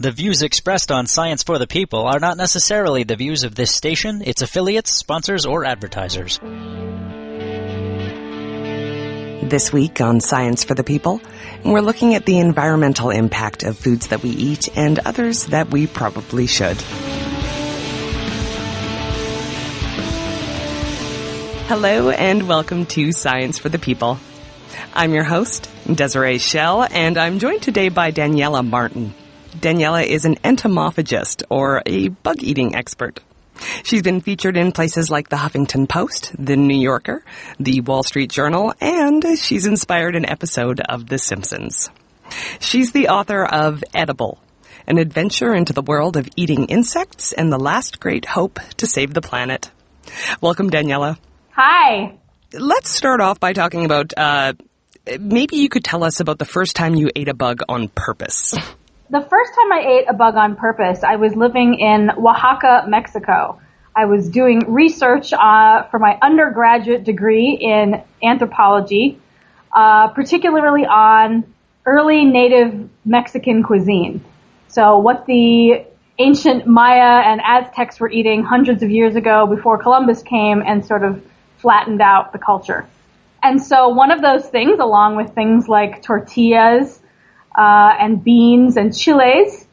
The views expressed on Science for the People are not necessarily the views of this station, its affiliates, sponsors, or advertisers. This week on Science for the People, we're looking at the environmental impact of foods that we eat and others that we probably should. Hello and welcome to Science for the People. I'm your host, Desiree Schell, and I'm joined today by Daniella Martin. Daniella is an entomophagist, or a bug-eating expert. She's been featured in places like the Huffington Post, the New Yorker, the Wall Street Journal, and she's inspired an episode of The Simpsons. She's the author of Edible, an adventure into the world of eating insects and the last great hope to save the planet. Welcome, Daniella. Hi. Let's start off by talking about, maybe you could tell us about the first time you ate a bug on purpose. The first time I ate a bug on purpose, I was living in Oaxaca, Mexico. I was doing research for my undergraduate degree in anthropology, particularly on early native Mexican cuisine. So what the ancient Maya and Aztecs were eating hundreds of years ago before Columbus came and sort of flattened out the culture. And so one of those things, along with things like tortillas and beans and chiles,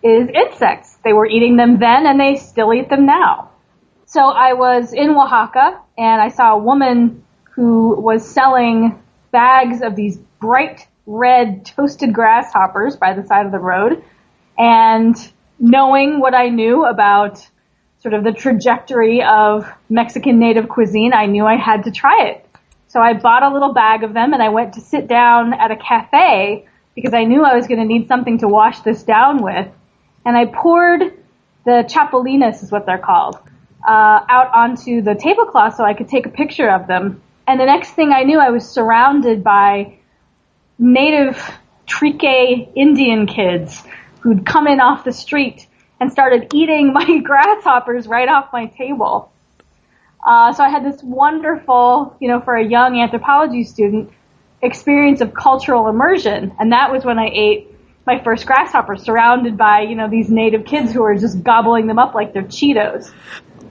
is insects. They were eating them then and they still eat them now. So I was in Oaxaca and I saw a woman who was selling bags of these bright red toasted grasshoppers by the side of the road. And knowing what I knew about sort of the trajectory of Mexican native cuisine, I knew I had to try it. So I bought a little bag of them and I went to sit down at a cafe because I knew I was going to need something to wash this down with. And I poured the chapulines, is what they're called, out onto the tablecloth so I could take a picture of them. And the next thing I knew, I was surrounded by native Trique Indian kids who'd come in off the street and started eating my grasshoppers right off my table. So I had this wonderful, for a young anthropology student, experience of cultural immersion. And that was when I ate my first grasshopper, surrounded by, these native kids who were just gobbling them up like they're Cheetos.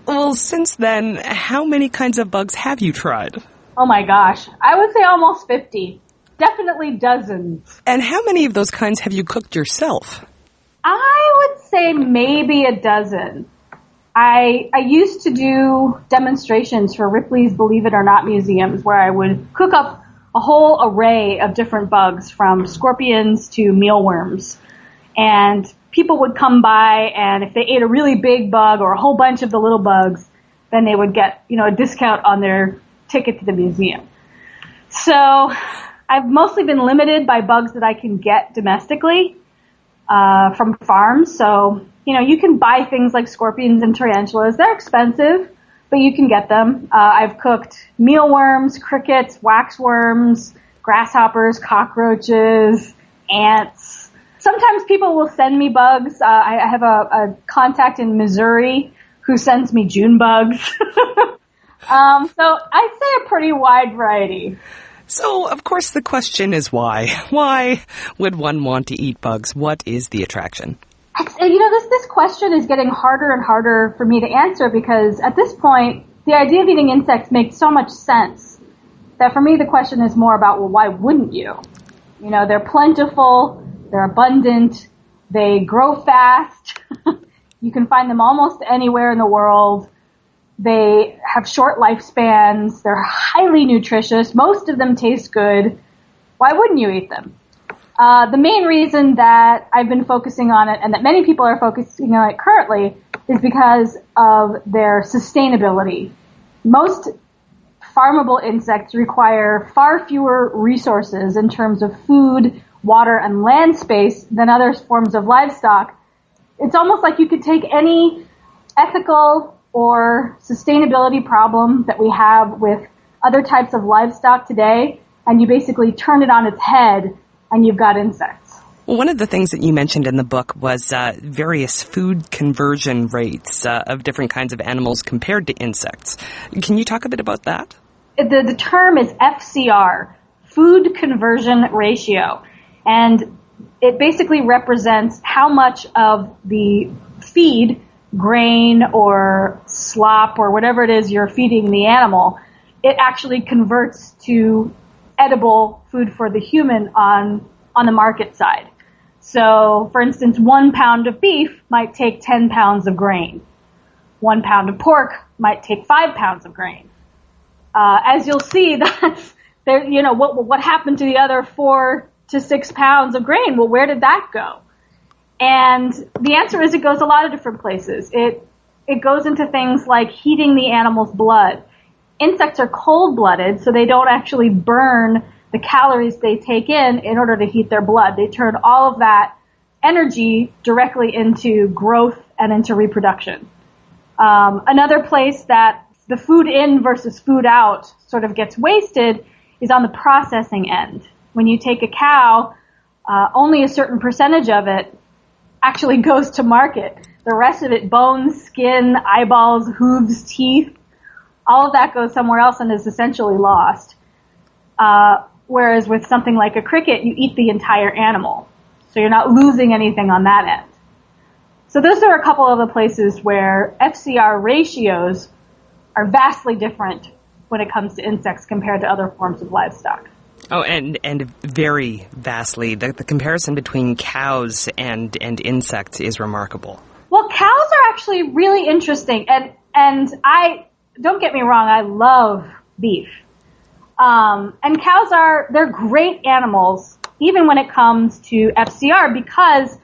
Well, since then, how many kinds of bugs have you tried? Oh my gosh. I would say almost 50. Definitely dozens. And how many of those kinds have you cooked yourself? I would say maybe a dozen. I used to do demonstrations for Ripley's Believe It or Not museums where I would cook up a whole array of different bugs from scorpions to mealworms. And people would come by and if they ate a really big bug or a whole bunch of the little bugs, then they would get, a discount on their ticket to the museum. So I've mostly been limited by bugs that I can get domestically. From farms. So, you can buy things like scorpions and tarantulas. They're expensive, but you can get them. I've cooked mealworms, crickets, waxworms, grasshoppers, cockroaches, ants. Sometimes people will send me bugs. I have a contact in Missouri who sends me June bugs. So I'd say a pretty wide variety. So, of course, the question is why? Why would one want to eat bugs? What is the attraction? This question is getting harder and harder for me to answer because at this point, the idea of eating insects makes so much sense that for me the question is more about, well, why wouldn't you? They're plentiful, they're abundant, they grow fast, you can find them almost anywhere in the world. They have short lifespans. They're highly nutritious. Most of them taste good. Why wouldn't you eat them? The main reason that I've been focusing on it and that many people are focusing on it currently is because of their sustainability. Most farmable insects require far fewer resources in terms of food, water, and land space than other forms of livestock. It's almost like you could take any ethical or sustainability problem that we have with other types of livestock today, and you basically turn it on its head, and you've got insects. Well, one of the things that you mentioned in the book was various food conversion rates of different kinds of animals compared to insects. Can you talk a bit about that? The term is FCR, food conversion ratio. And it basically represents how much of the feed, grain or slop or whatever it is you're feeding the animal, it actually converts to edible food for the human on the market side. So, for instance, 1 pound of beef might take 10 pounds of grain. 1 pound of pork might take 5 pounds of grain. As you'll see, that's there. You know what happened to the other 4 to 6 pounds of grain? Well, where did that go? And the answer is it goes a lot of different places. It goes into things like heating the animal's blood. Insects are cold-blooded, so they don't actually burn the calories they take in order to heat their blood. They turn all of that energy directly into growth and into reproduction. Another place that the food in versus food out sort of gets wasted is on the processing end. When you take a cow, only a certain percentage of it actually goes to market. The rest of it, bones, skin, eyeballs, hooves, teeth, all of that goes somewhere else and is essentially lost. Whereas with something like a cricket, you eat the entire animal. So you're not losing anything on that end. So those are a couple of the places where FCR ratios are vastly different when it comes to insects compared to other forms of livestock. Oh, and very vastly. The comparison between cows and insects is remarkable. Well, cows are actually really interesting. And don't get me wrong, I love beef. And cows they're great animals, even when it comes to FCR, because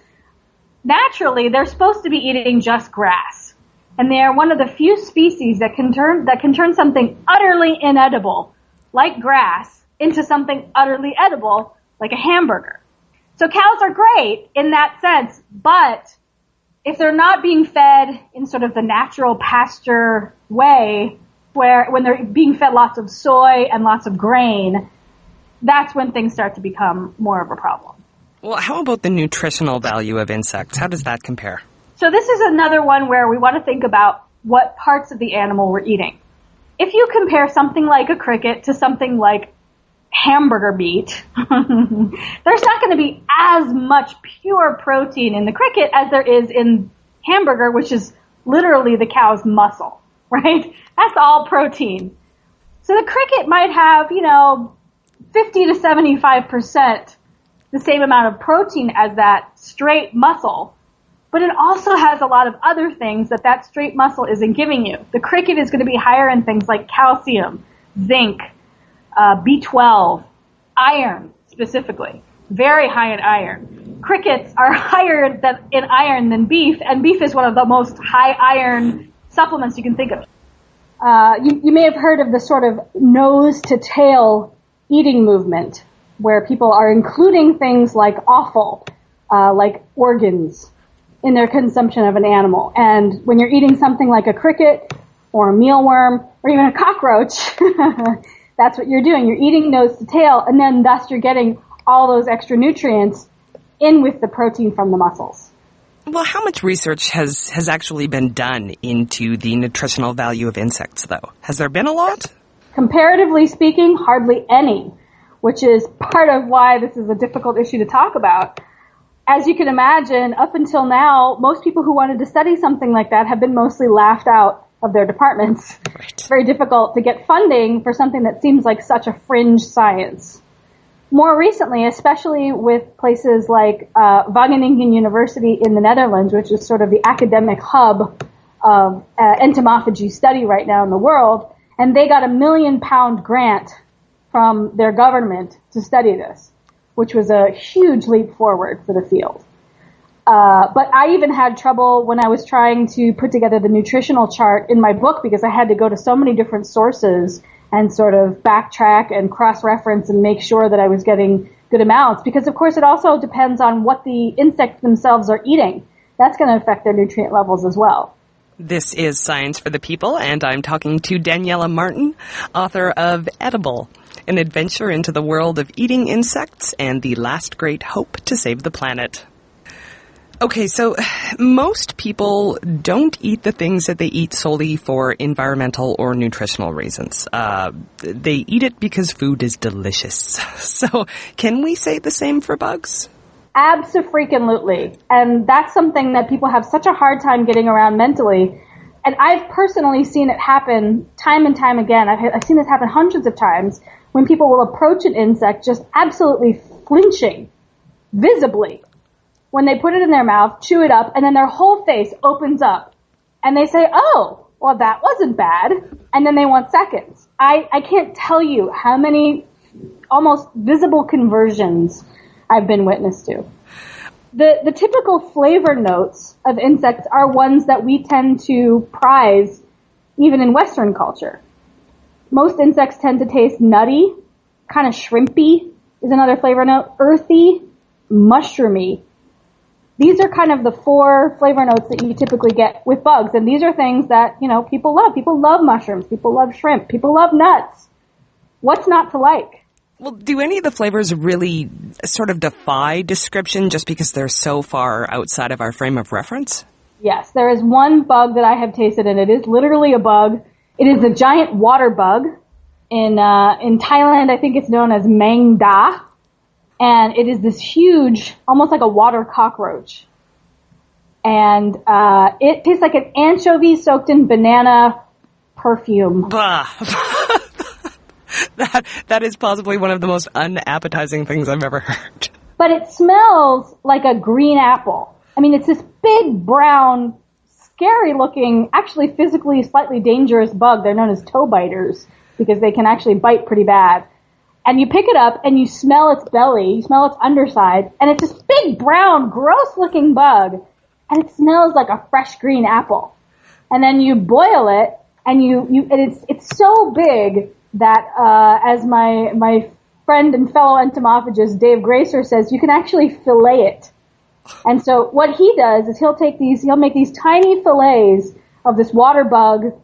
naturally they're supposed to be eating just grass. And they are one of the few species that can turn something utterly inedible, like grass, into something utterly edible, like a hamburger. So cows are great in that sense, but if they're not being fed in sort of the natural pasture way, when they're being fed lots of soy and lots of grain, that's when things start to become more of a problem. Well, how about the nutritional value of insects? How does that compare? So this is another one where we want to think about what parts of the animal we're eating. If you compare something like a cricket to something like hamburger meat, there's not going to be as much pure protein in the cricket as there is in hamburger, which is literally the cow's muscle, right? That's all protein. So the cricket might have, 50 to 75% the same amount of protein as that straight muscle, but it also has a lot of other things that straight muscle isn't giving you. The cricket is going to be higher in things like calcium, zinc, B12, iron specifically, very high in iron. Crickets are higher in iron than beef, and beef is one of the most high iron supplements you can think of. You may have heard of the sort of nose to tail eating movement, where people are including things like offal, like organs, in their consumption of an animal. And when you're eating something like a cricket or a mealworm or even a cockroach, that's what you're doing. You're eating nose to tail, and then thus you're getting all those extra nutrients in with the protein from the muscles. Well, how much research has actually been done into the nutritional value of insects, though? Has there been a lot? Comparatively speaking, hardly any, which is part of why this is a difficult issue to talk about. As you can imagine, up until now, most people who wanted to study something like that have been mostly laughed out of their departments. Right. It's very difficult to get funding for something that seems like such a fringe science. More recently, especially with places like Wageningen University in the Netherlands, which is sort of the academic hub of entomophagy study right now in the world, and they got a £1 million grant from their government to study this, which was a huge leap forward for the field. But I even had trouble when I was trying to put together the nutritional chart in my book because I had to go to so many different sources and sort of backtrack and cross-reference and make sure that I was getting good amounts. Because, of course, it also depends on what the insects themselves are eating. That's going to affect their nutrient levels as well. This is Science for the People, and I'm talking to Daniella Martin, author of Edible, an adventure into the world of eating insects and the last great hope to save the planet. Okay, so most people don't eat the things that they eat solely for environmental or nutritional reasons. They eat it because food is delicious. So can we say the same for bugs? Abso-freaking-lutely. And that's something that people have such a hard time getting around mentally. And I've personally seen it happen time and time again. I've seen this happen hundreds of times when people will approach an insect just absolutely flinching, visibly, when they put it in their mouth, chew it up, and then their whole face opens up. And they say, oh, well, that wasn't bad. And then they want seconds. I can't tell you how many almost visible conversions I've been witness to. The typical flavor notes of insects are ones that we tend to prize even in Western culture. Most insects tend to taste nutty, kind of shrimpy is another flavor note, earthy, mushroomy. These are kind of the 4 flavor notes that you typically get with bugs. And these are things that, people love. People love mushrooms. People love shrimp. People love nuts. What's not to like? Well, do any of the flavors really sort of defy description just because they're so far outside of our frame of reference? Yes, there is one bug that I have tasted, and it is literally a bug. It is a giant water bug. In Thailand, I think it's known as mang da. And it is this huge, almost like a water cockroach. And it tastes like an anchovy soaked in banana perfume. Bah. That is possibly one of the most unappetizing things I've ever heard. But it smells like a green apple. I mean, it's this big, brown, scary-looking, actually physically slightly dangerous bug. They're known as toe biters because they can actually bite pretty bad. And you pick it up and you smell its belly, you smell its underside, and it's this big, brown, gross-looking bug, and it smells like a fresh green apple. And then you boil it, and it's so big that, as my friend and fellow entomophagist Dave Gracer says, you can actually fillet it. And so what he does is he'll make these tiny fillets of this water bug,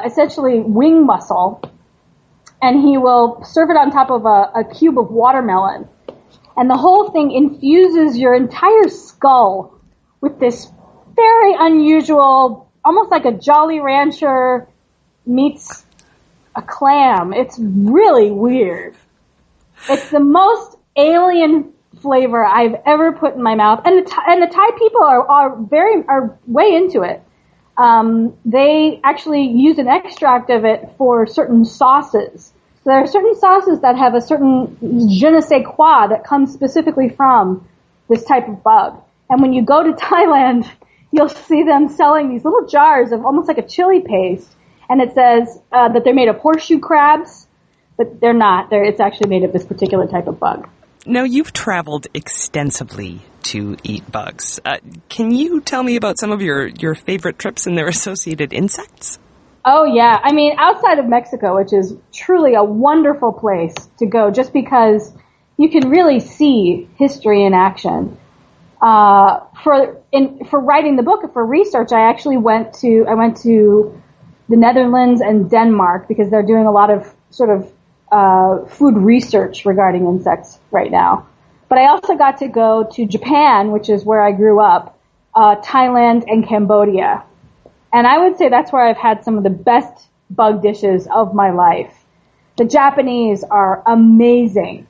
essentially wing muscle, and he will serve it on top of a cube of watermelon. And the whole thing infuses your entire skull with this very unusual, almost like a Jolly Rancher meets a clam. It's really weird. It's the most alien flavor I've ever put in my mouth. And the Thai people are way into it. They actually use an extract of it for certain sauces. So there are certain sauces that have a certain je ne sais quoi that comes specifically from this type of bug. And when you go to Thailand, you'll see them selling these little jars of almost like a chili paste. And it says that they're made of horseshoe crabs, but they're not. It's actually made of this particular type of bug. Now, you've traveled extensively to eat bugs. Can you tell me about some of your favorite trips and their associated insects? Oh, yeah. I mean, outside of Mexico, which is truly a wonderful place to go just because you can really see history in action. For writing the book, for research, I actually went to the Netherlands and Denmark because they're doing a lot of sort of food research regarding insects right now. But I also got to go to Japan, which is where I grew up, Thailand, and Cambodia. And I would say that's where I've had some of the best bug dishes of my life. The Japanese are amazing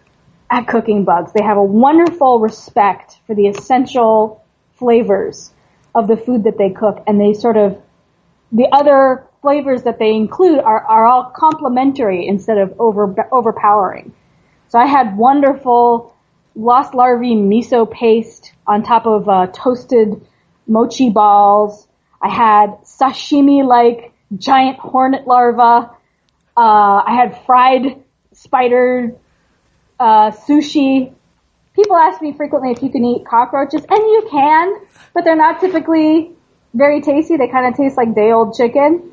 at cooking bugs. They have a wonderful respect for the essential flavors of the food that they cook, and the other flavors that they include are all complementary instead of overpowering. So I had wonderful lost larvae miso paste on top of toasted mochi balls. I had sashimi-like giant hornet larva. I had fried spider sushi. People ask me frequently if you can eat cockroaches, and you can, but they're not typically very tasty. They kind of taste like day-old chicken.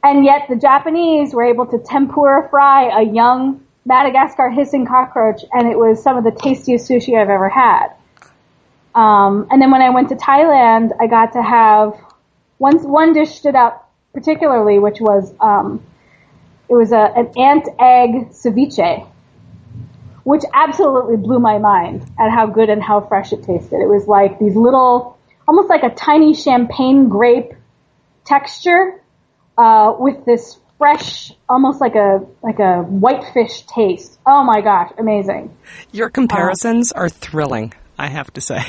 And yet the Japanese were able to tempura fry a young Madagascar hissing cockroach, and it was some of the tastiest sushi I've ever had. And then when I went to Thailand, I got to have one dish stood out particularly, which was it was an ant egg ceviche, which absolutely blew my mind at how good and how fresh it tasted. It was like these little, almost like a tiny champagne grape texture with this fresh, almost like a whitefish taste. Oh my gosh, amazing. Your comparisons are thrilling, I have to say.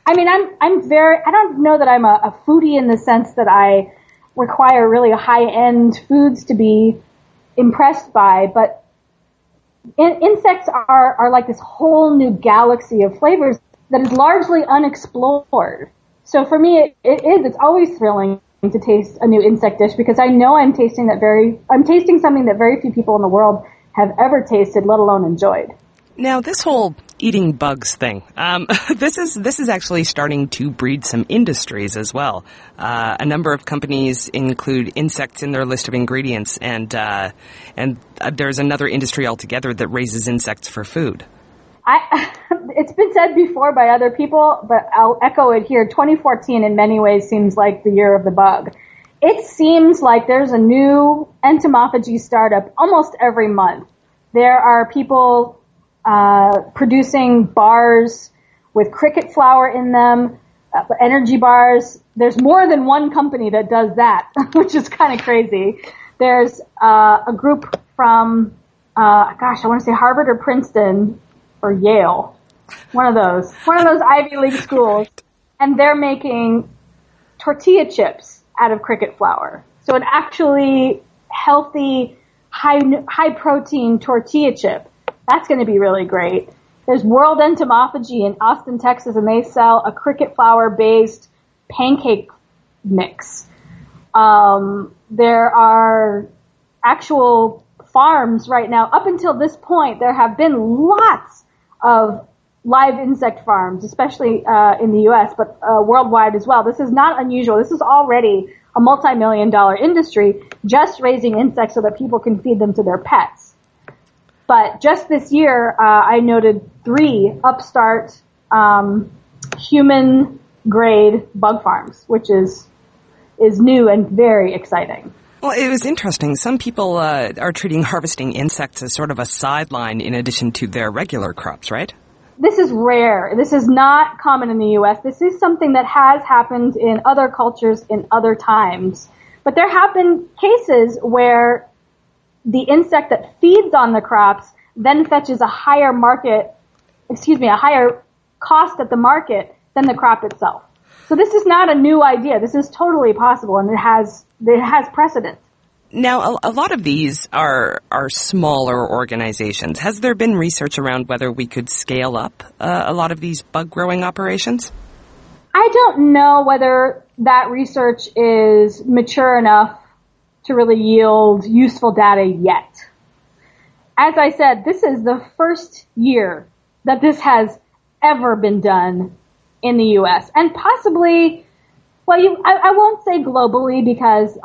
I mean, I don't know that I'm a foodie in the sense that I require really high-end foods to be impressed by, but insects are like this whole new galaxy of flavors that is largely unexplored. So for me, it's always thrilling to taste a new insect dish because I know I'm tasting something that very few people in the world have ever tasted, let alone enjoyed. Now, this whole eating bugs thing, this is actually starting to breed some industries as well. A number of companies include insects in their list of ingredients, and there's another industry altogether that raises insects for food. It's been said before by other people, but I'll echo it here. 2014 in many ways seems like the year of the bug. It seems like there's a new entomophagy startup almost every month. There are people producing bars with cricket flour in them, energy bars. There's more than one company that does that, which is kind of crazy. There's a group from, I want to say Harvard or Princeton or Yale, one of those Ivy League schools, and they're making tortilla chips out of cricket flour. So an actually healthy, high protein tortilla chip. That's going to be really great. There's World Entomophagy in Austin, Texas, and they sell a cricket flour-based pancake mix. There are actual farms right now. Up until this point, there have been lots of live insect farms, especially in the U.S., but worldwide as well. This is not unusual. This is already a multi-million-dollar industry, just raising insects so that people can feed them to their pets. But just this year, I noted 3 upstart human-grade bug farms, which is new and very exciting. Well, it was interesting. Some people are treating harvesting insects as sort of a sideline in addition to their regular crops, right? This is rare. This is not common in the U.S. This is something that has happened in other cultures in other times. But there have been cases where the insect that feeds on the crops then fetches a higher cost at the market than the crop itself. So this is not a new idea. This is totally possible, and it has precedent. Now, a lot of these are smaller organizations. Has there been research around whether we could scale up a lot of these bug growing operations? I don't know whether that research is mature enough to really yield useful data yet. As I said, this is the first year that this has ever been done in the U.S. and possibly, I won't say globally because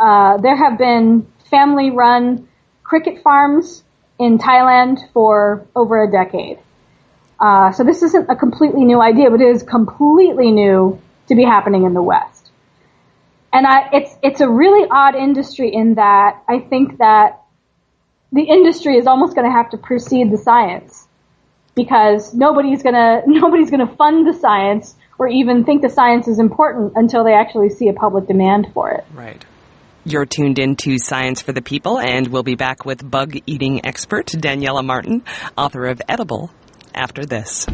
there have been family-run cricket farms in Thailand for over a decade. So this isn't a completely new idea, but it is completely new to be happening in the West. And it's a really odd industry in that I think that the industry is almost going to have to precede the science because nobody's going to fund the science or even think the science is important until they actually see a public demand for it. Right. You're tuned in to Science for the People, and we'll be back with bug-eating expert Daniella Martin, author of Edible, after this.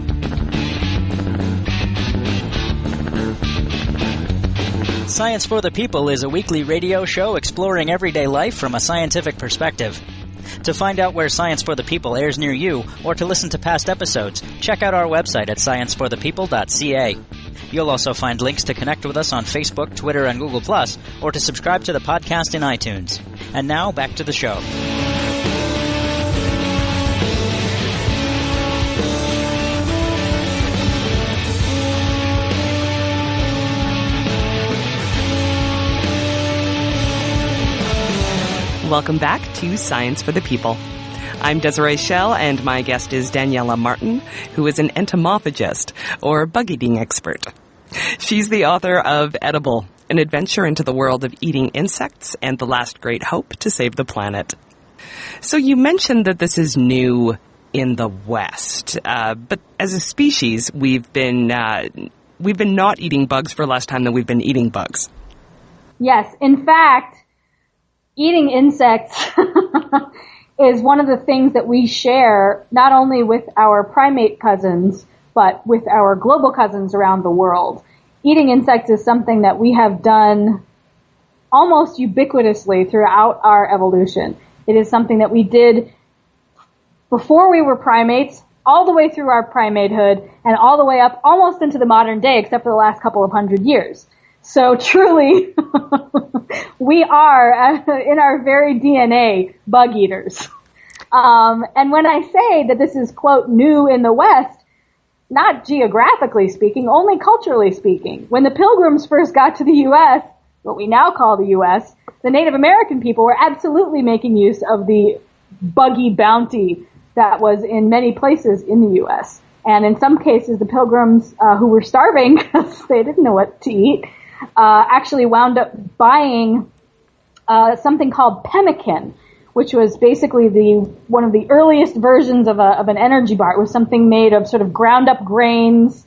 Science for the People is a weekly radio show exploring everyday life from a scientific perspective. To find out where Science for the People airs near you, or to listen to past episodes, check out our website at scienceforthepeople.ca. You'll also find links to connect with us on Facebook, Twitter, and Google+, or to subscribe to the podcast in iTunes. And now, back to the show. Welcome back to Science for the People. I'm Desiree Schell, and my guest is Daniella Martin, who is an entomophagist, or bug-eating expert. She's the author of Edible, an adventure into the world of eating insects and the last great hope to save the planet. So you mentioned that this is new in the West, but as a species, we've been not eating bugs for less time than we've been eating bugs. Yes, in fact, eating insects is one of the things that we share not only with our primate cousins, but with our global cousins around the world. Eating insects is something that we have done almost ubiquitously throughout our evolution. It is something that we did before we were primates, all the way through our primatehood, and all the way up almost into the modern day, except for the last couple of hundred years. So truly, we are, in our very DNA, bug eaters. And when I say that this is, quote, new in the West, not geographically speaking, only culturally speaking. When the Pilgrims first got to the U.S., what we now call the U.S., the Native American people were absolutely making use of the buggy bounty that was in many places in the U.S. And in some cases, the Pilgrims who were starving because they didn't know what to eat actually wound up buying something called pemmican, which was basically one of the earliest versions of an energy bar. It was something made of sort of ground up grains,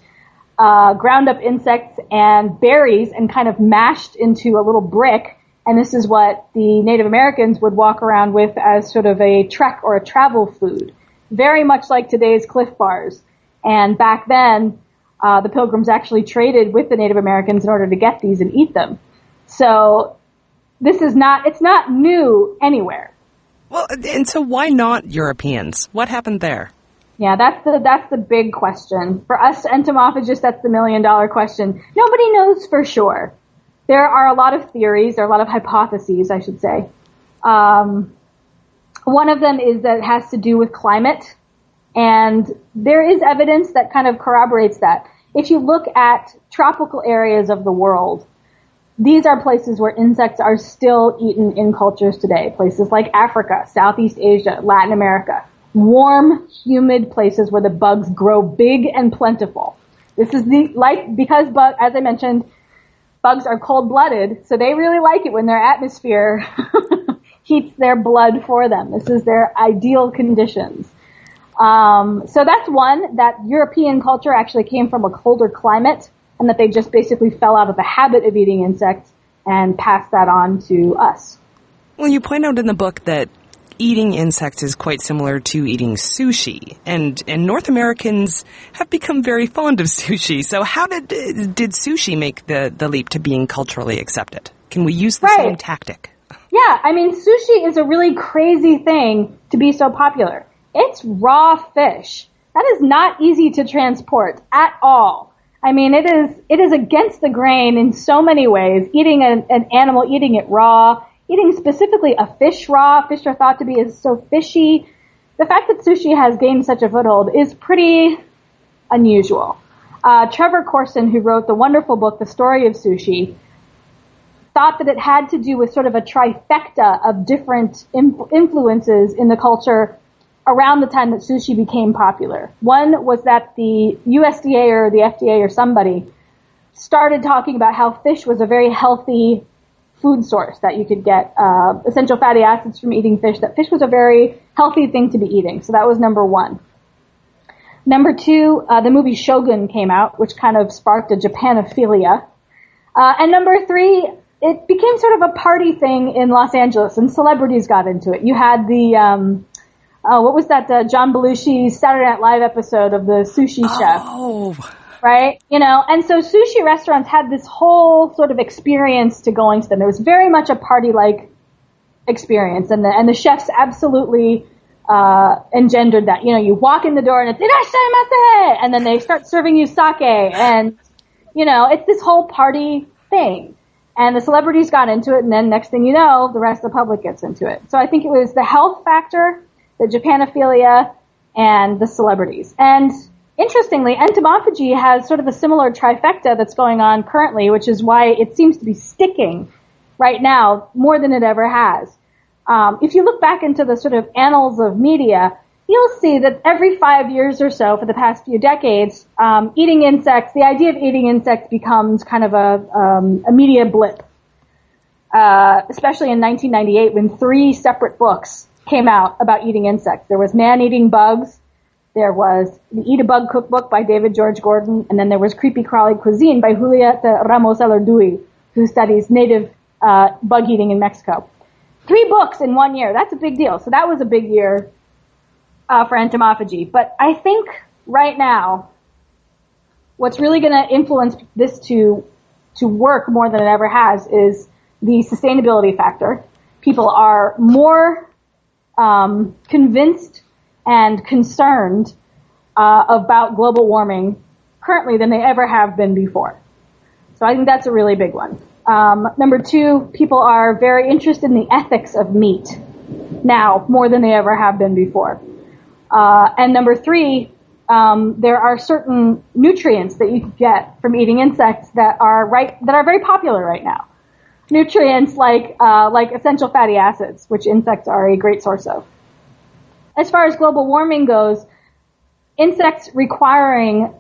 ground up insects and berries, and kind of mashed into a little brick. And this is what the Native Americans would walk around with as sort of a trek or a travel food, very much like today's Cliff Bars. And back then, the Pilgrims actually traded with the Native Americans in order to get these and eat them. So it's not new anywhere. Well, and so why not Europeans? What happened there? Yeah, that's the big question. For us entomologists, that's the $1 million question. Nobody knows for sure. There are a lot of theories, there are a lot of hypotheses, I should say. One of them is that it has to do with climate, and there is evidence that kind of corroborates that. If you look at tropical areas of the world, these are places where insects are still eaten in cultures today. Places like Africa, Southeast Asia, Latin America. Warm, humid places where the bugs grow big and plentiful. This is because as I mentioned, bugs are cold-blooded, so they really like it when their atmosphere heats their blood for them. This is their ideal conditions. So that's one, that European culture actually came from a colder climate, and that they just basically fell out of the habit of eating insects and passed that on to us. Well, you point out in the book that eating insects is quite similar to eating sushi, and North Americans have become very fond of sushi. So how did sushi make the leap to being culturally accepted? Can we use the same tactic? Yeah, I mean, sushi is a really crazy thing to be so popular. It's raw fish. That is not easy to transport at all. I mean, it is against the grain in so many ways. Eating an animal, eating it raw, eating specifically a fish raw. Fish are thought to be so fishy. The fact that sushi has gained such a foothold is pretty unusual. Trevor Corson, who wrote the wonderful book, The Story of Sushi, thought that it had to do with sort of a trifecta of different influences in the culture around the time that sushi became popular. One was that the USDA or the FDA or somebody started talking about how fish was a very healthy food source, that you could get essential fatty acids from eating fish, that fish was a very healthy thing to be eating. So that was number one. Number two, the movie Shogun came out, which kind of sparked a Japanophilia. And number three, it became sort of a party thing in Los Angeles, and celebrities got into it. You had the what was that, John Belushi's Saturday Night Live episode of the sushi chef. Oh. Right? You know, and so sushi restaurants had this whole sort of experience to going to them. It was very much a party-like experience, and the chefs absolutely engendered that. You know, you walk in the door and it's irashaimase, and then they start serving you sake, and, you know, it's this whole party thing. And the celebrities got into it, and then next thing you know, the rest of the public gets into it. So I think it was the health factor, the Japanophilia, and the celebrities. And interestingly, entomophagy has sort of a similar trifecta that's going on currently, which is why it seems to be sticking right now more than it ever has. If you look back into the sort of annals of media, you'll see that every 5 years or so for the past few decades, eating insects, the idea of eating insects becomes kind of a media blip. Especially in 1998 when 3 separate books came out about eating insects. There was Man Eating Bugs, there was the Eat a Bug Cookbook by David George Gordon, and then there was Creepy Crawly Cuisine by Julieta Ramos Alardui, who studies native bug eating in Mexico. 3 books in 1 year. That's a big deal. So that was a big year for entomophagy. But I think right now, what's really going to influence this to work more than it ever has is the sustainability factor. People are more convinced and concerned about global warming currently than they ever have been before. So I think that's a really big one. Number 2, people are very interested in the ethics of meat now more than they ever have been before. And number 3, there are certain nutrients that you can get from eating insects that are very popular right now. Nutrients like essential fatty acids, which insects are a great source of. As far as global warming goes, insects requiring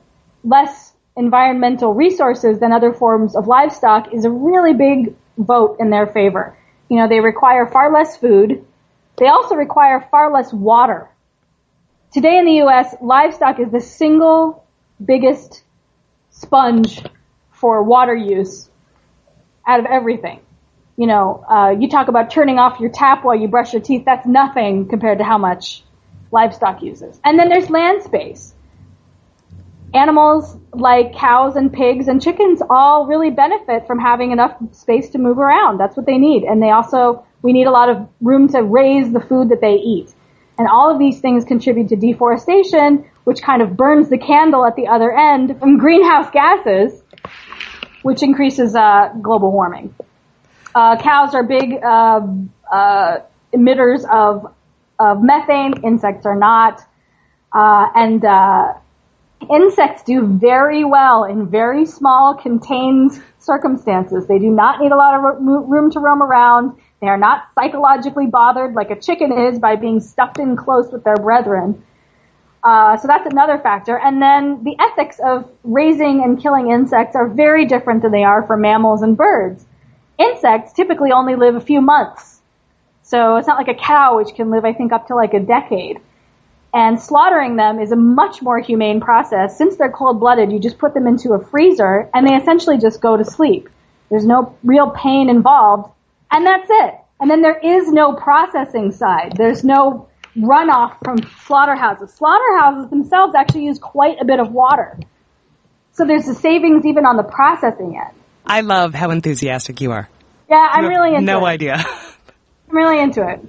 less environmental resources than other forms of livestock is a really big vote in their favor. You know, they require far less food. They also require far less water. Today in the U.S., livestock is the single biggest sponge for water use out of everything. You know, you talk about turning off your tap while you brush your teeth. That's nothing compared to how much livestock uses. And then there's land space. Animals like cows and pigs and chickens all really benefit from having enough space to move around. That's what they need. And we need a lot of room to raise the food that they eat. And all of these things contribute to deforestation, which kind of burns the candle at the other end from greenhouse gases, which increases global warming. Cows are big emitters of methane. Insects are not. Insects do very well in very small, contained circumstances. They do not need a lot of room to roam around. They are not psychologically bothered like a chicken is by being stuffed in close with their brethren. So that's another factor. And then the ethics of raising and killing insects are very different than they are for mammals and birds. Insects typically only live a few months. So it's not like a cow, which can live, I think, up to like a decade. And slaughtering them is a much more humane process. Since they're cold-blooded, you just put them into a freezer, and they essentially just go to sleep. There's no real pain involved, and that's it. And then there is no processing side. There's no runoff from slaughterhouses. Slaughterhouses themselves actually use quite a bit of water. So there's a savings even on the processing end. I love how enthusiastic you are. Yeah, I'm really into it. No idea. I'm really into it.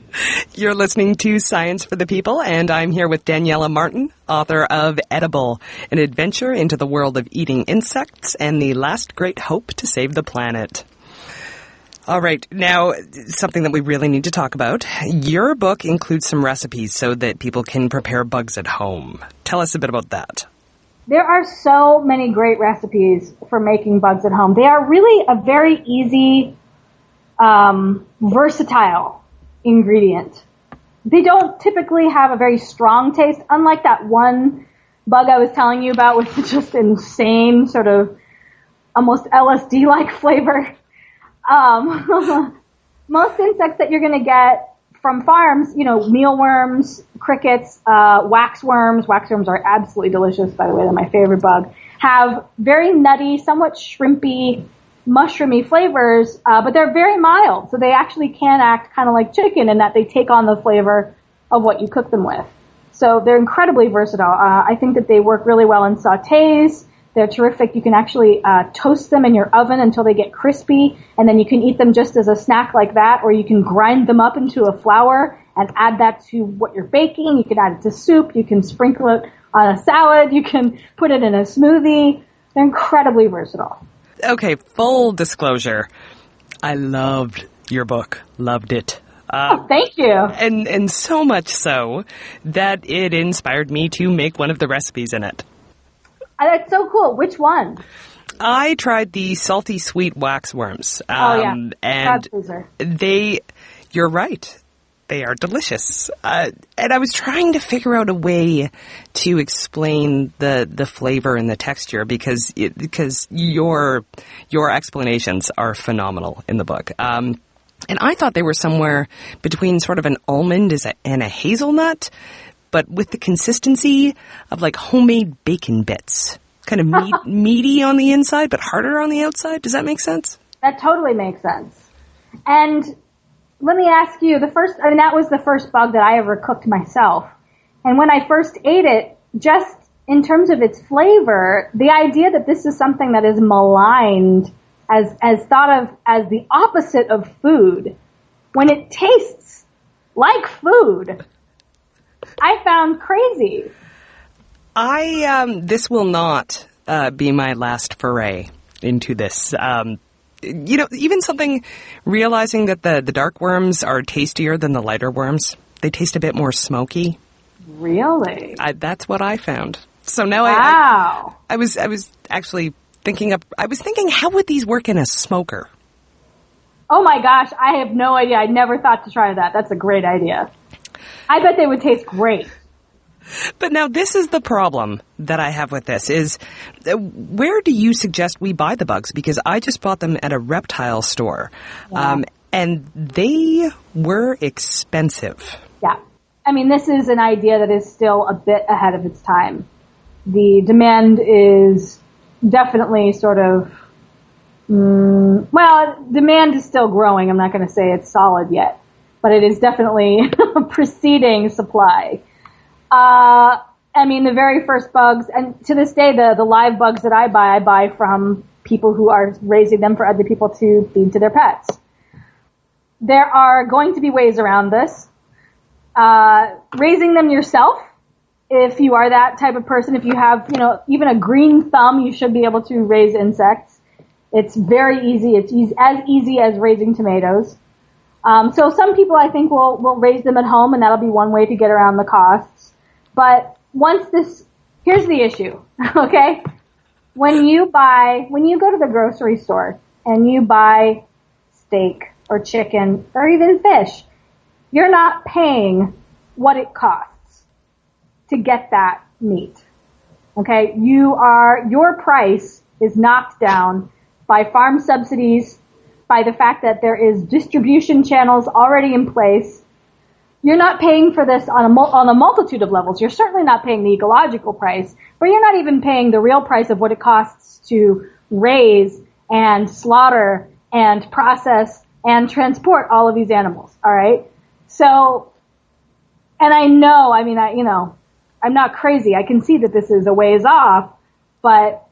You're listening to Science for the People, and I'm here with Daniella Martin, author of Edible, an adventure into the world of eating insects and the last great hope to save the planet. All right, now, something that we really need to talk about. Your book includes some recipes so that people can prepare bugs at home. Tell us a bit about that. There are so many great recipes for making bugs at home. They are really a very easy, versatile ingredient. They don't typically have a very strong taste, unlike that one bug I was telling you about with just insane sort of almost LSD-like flavor. Most insects that you're going to get from farms, you know, mealworms, crickets, waxworms. Waxworms are absolutely delicious, by the way. They're my favorite bug. Have very nutty, somewhat shrimpy, mushroomy flavors, but they're very mild. So they actually can act kind of like chicken in that they take on the flavor of what you cook them with. So they're incredibly versatile. I think that they work really well in sautés. They're terrific. You can actually toast them in your oven until they get crispy, and then you can eat them just as a snack like that, or you can grind them up into a flour and add that to what you're baking. You can add it to soup. You can sprinkle it on a salad. You can put it in a smoothie. They're incredibly versatile. Okay, full disclosure. I loved your book. Loved it. Thank you. And so much so that it inspired me to make one of the recipes in it. That's so cool. Which one? I tried the salty sweet waxworms. And you're right. They are delicious. And I was trying to figure out a way to explain the flavor and the texture because your explanations are phenomenal in the book. And I thought they were somewhere between sort of an almond and a hazelnut, but with the consistency of like homemade bacon bits. Kind of meaty on the inside, but harder on the outside. Does that make sense? That totally makes sense. And let me ask you, that was the first bug that I ever cooked myself. And when I first ate it, just in terms of its flavor, the idea that this is something that is maligned as thought of as the opposite of food, when it tastes like food, I found crazy. This will not be my last foray into this. Even realizing that the dark worms are tastier than the lighter worms. They taste a bit more smoky. Really? That's what I found. So now wow. I was actually thinking how would these work in a smoker? Oh my gosh, I have no idea. I never thought to try that. That's a great idea. I bet they would taste great. But now this is the problem that I have with this is where do you suggest we buy the bugs? Because I just bought them at a reptile store. Yeah. And they were expensive. Yeah. I mean, this is an idea that is still a bit ahead of its time. The demand is definitely sort of, demand is still growing. I'm not going to say it's solid yet, but it is definitely preceding supply. The very first bugs, and to this day, the live bugs that I buy from people who are raising them for other people to feed to their pets. There are going to be ways around this. Raising them yourself, if you are that type of person, if you have, even a green thumb, you should be able to raise insects. It's very easy. It's as easy as raising tomatoes. So some people, I think, will raise them at home, and that'll be one way to get around the costs. But here's the issue, okay? When you go to the grocery store and you buy steak or chicken or even fish, you're not paying what it costs to get that meat, okay? Your price is knocked down by farm subsidies, by the fact that there is distribution channels already in place. You're not paying for this on a multitude of levels. You're certainly not paying the ecological price, but you're not even paying the real price of what it costs to raise and slaughter and process and transport all of these animals, all right? So, and I know, I'm not crazy. I can see that this is a ways off, but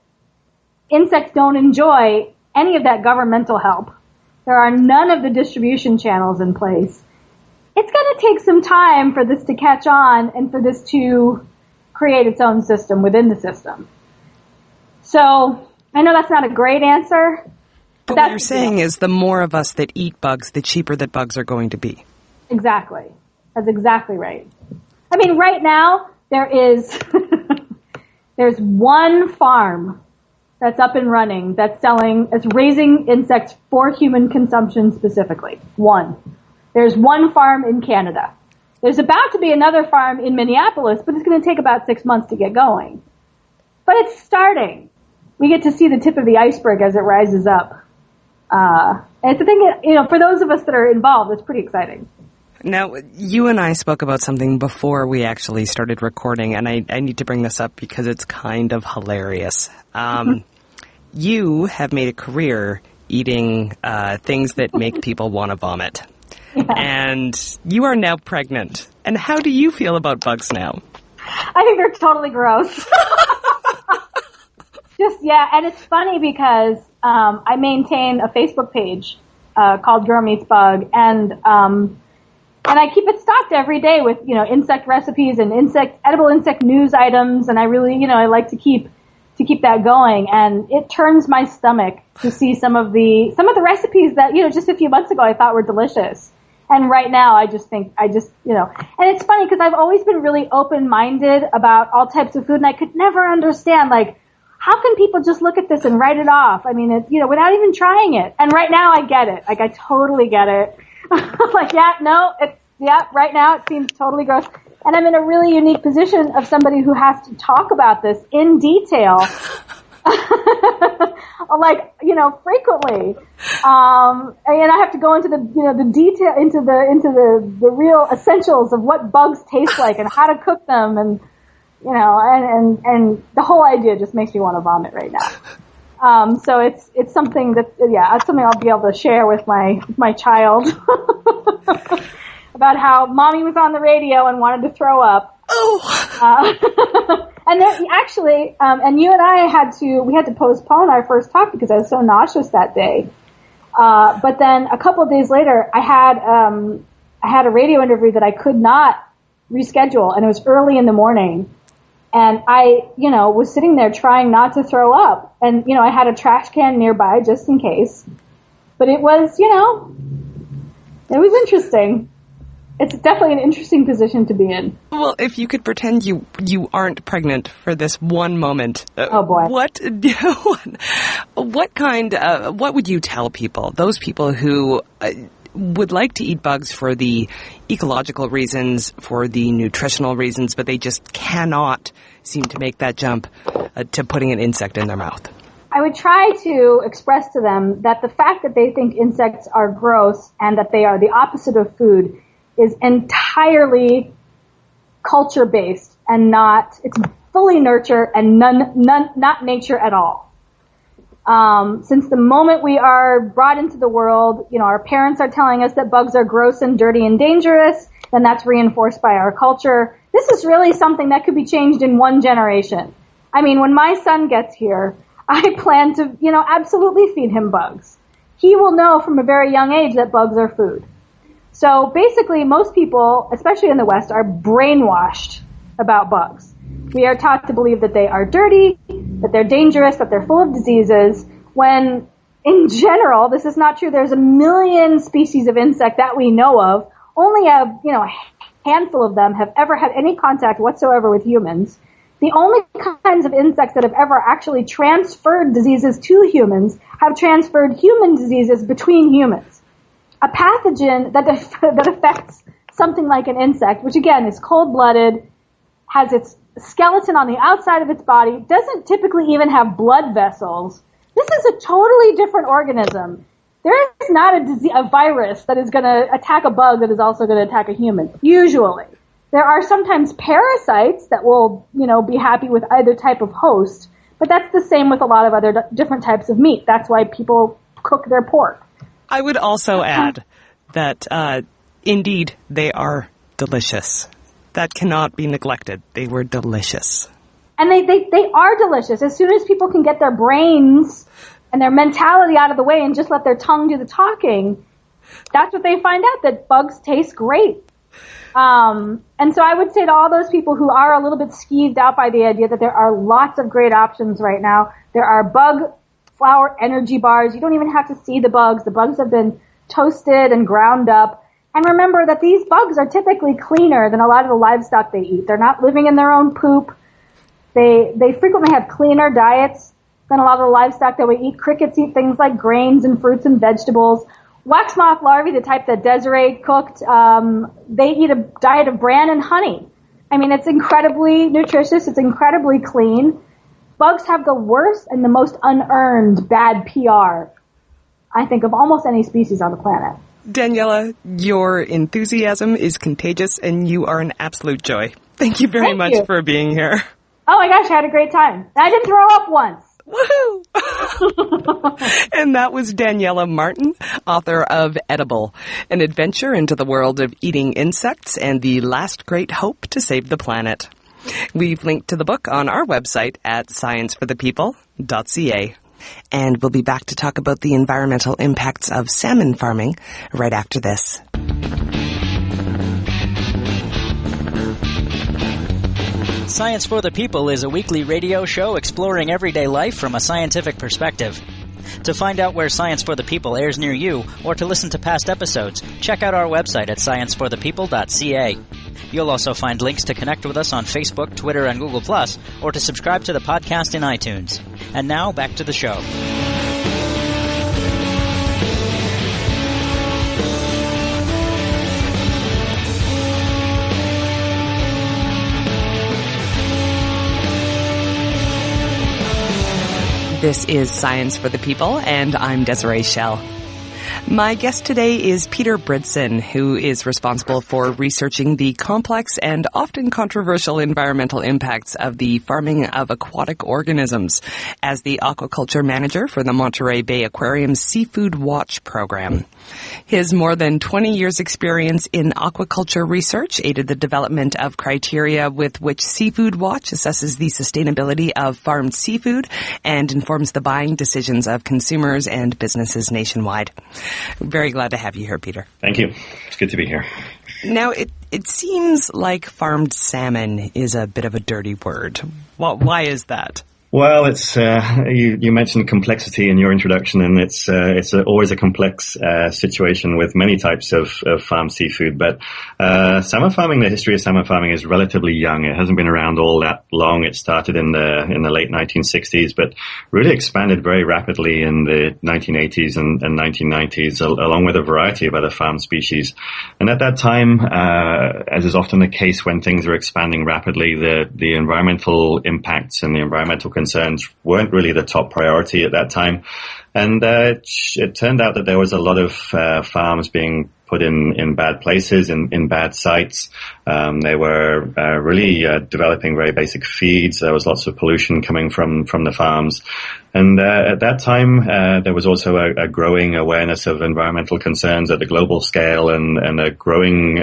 insects don't enjoy any of that governmental help. There are none of the distribution channels in place. It's going to take some time for this to catch on and for this to create its own system within the system. So, I know that's not a great answer. But what you're saying is the more of us that eat bugs, the cheaper that bugs are going to be. Exactly. That's exactly right. Right now, there's one farm that's up and running that's raising insects for human consumption specifically. One. There's one farm in Canada. There's about to be another farm in Minneapolis, but it's going to take about 6 months to get going. But it's starting. We get to see the tip of the iceberg as it rises up. And it's a thing that, for those of us that are involved, it's pretty exciting. Now, you and I spoke about something before we actually started recording, and I need to bring this up because it's kind of hilarious. You have made a career eating things that make people want to vomit. Yeah. And you are now pregnant. And how do you feel about bugs now? I think they're totally gross. And it's funny because I maintain a Facebook page called Girl Meets Bug, and I keep it stocked every day with, insect recipes and edible insect news items, and I really, I like to keep that going, and it turns my stomach to see some of the recipes that, just a few months ago I thought were delicious. And right now I just think, and it's funny because I've always been really open-minded about all types of food, and I could never understand, how can people just look at this and write it off? Without even trying it. And right now I get it. I totally get it. Right now it seems totally gross. And I'm in a really unique position of somebody who has to talk about this in detail. Frequently. And I have to go into the detail, into the real essentials of what bugs taste like and how to cook them, and the whole idea just makes me want to vomit right now. So it's something that, it's something I'll be able to share with my child. about how mommy was on the radio and wanted to throw up. Oh. And then actually, and you and I had to postpone our first talk because I was so nauseous that day. But then a couple of days later, I had a radio interview that I could not reschedule, and it was early in the morning. And I, was sitting there trying not to throw up. And, I had a trash can nearby just in case. But it was, it was interesting. It's definitely an interesting position to be in. Well, if you could pretend you aren't pregnant for this one moment. Oh, boy. What would you tell people, those people who would like to eat bugs for the ecological reasons, for the nutritional reasons, but they just cannot seem to make that jump to putting an insect in their mouth? I would try to express to them that the fact that they think insects are gross and that they are the opposite of food is entirely culture-based and it's fully nurture and not nature at all. Since the moment we are brought into the world, our parents are telling us that bugs are gross and dirty and dangerous, then that's reinforced by our culture. This is really something that could be changed in one generation. I mean, when my son gets here, I plan to, absolutely feed him bugs. He will know from a very young age that bugs are food. So basically, most people, especially in the West, are brainwashed about bugs. We are taught to believe that they are dirty, that they're dangerous, that they're full of diseases, when in general, this is not true. There's a million species of insect that we know of. Only a handful of them have ever had any contact whatsoever with humans. The only kinds of insects that have ever actually transferred diseases to humans have transferred human diseases between humans. A pathogen that affects something like an insect, which again is cold-blooded, has its skeleton on the outside of its body, doesn't typically even have blood vessels. This is a totally different organism. There is not a virus that is going to attack a bug that is also going to attack a human, usually. There are sometimes parasites that will, be happy with either type of host, but that's the same with a lot of other different types of meat. That's why people cook their pork. I would also add that, indeed, they are delicious. That cannot be neglected. They were delicious. And they are delicious. As soon as people can get their brains and their mentality out of the way and just let their tongue do the talking, that's what they find out, that bugs taste great. And so I would say to all those people who are a little bit skeeved out by the idea that there are lots of great options right now. There are bug flour energy bars. You don't even have to see the bugs. The bugs have been toasted and ground up. And remember that these bugs are typically cleaner than a lot of the livestock they eat. They're not living in their own poop. They frequently have cleaner diets than a lot of the livestock that we eat. Crickets eat things like grains and fruits and vegetables. Wax moth larvae, the type that Desiree cooked, they eat a diet of bran and honey. I mean, it's incredibly nutritious. It's incredibly clean. Bugs have the worst and the most unearned bad PR, I think, of almost any species on the planet. Daniella, your enthusiasm is contagious, and you are an absolute joy. Thank you very much for being here. Oh my gosh, I had a great time. I didn't throw up once. Woohoo! And that was Daniella Martin, author of Edible, an adventure into the world of eating insects and the last great hope to save the planet. We've linked to the book on our website at scienceforthepeople.ca. And we'll be back to talk about the environmental impacts of salmon farming right after this. Science for the People is a weekly radio show exploring everyday life from a scientific perspective. To find out where Science for the People airs near you, or to listen to past episodes, check out our website at scienceforthepeople.ca. You'll also find links to connect with us on Facebook, Twitter, and Google+, or to subscribe to the podcast in iTunes. And now, back to the show. This is Science for the People, and I'm Desiree Schell. My guest today is Peter Bridson, who is responsible for researching the complex and often controversial environmental impacts of the farming of aquatic organisms as the Aquaculture Manager for the Monterey Bay Aquarium's Seafood Watch program. His more than 20 years' experience in aquaculture research aided the development of criteria with which Seafood Watch assesses the sustainability of farmed seafood and informs the buying decisions of consumers and businesses nationwide. Very glad to have you here, Peter. Thank you. It's good to be here. Now, it seems like farmed salmon is a bit of a dirty word. Why is that? Well, it's you mentioned complexity in your introduction, and it's always a complex situation with many types of farmed seafood. But salmon farming, the history of salmon farming is relatively young. It hasn't been around all that long. It started in the late 1960s, but really expanded very rapidly in the 1980s and 1990s, along with a variety of other farmed species. And at that time, as is often the case when things are expanding rapidly, the environmental impacts and the environmental concerns weren't really the top priority at that time. And it turned out that there was a lot of farms being put in bad places, in bad sites. They were really developing very basic feeds. There was lots of pollution coming from the farms. And at that time, there was also a growing awareness of environmental concerns at the global scale and a growing,